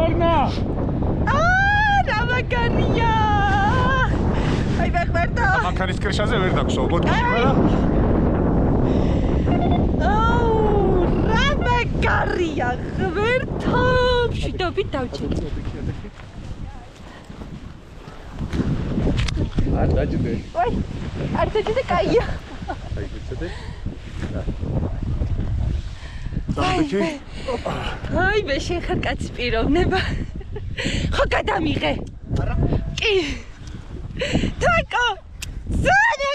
მაგნა რა მაგარია აი ბახმარტო მანქანის კრიშაზე ვერ დაგშო ბოტკში მაგრამ რა მაგარია ღმერთო შიდობით დავჭერ არ დაჭდე ой არ დაჭდე კაია აი გიცოდე დაბეჭი აი მე შენ ხარ კაცი პიროვნება ხო გადამიღე არა კი თაკო ზანე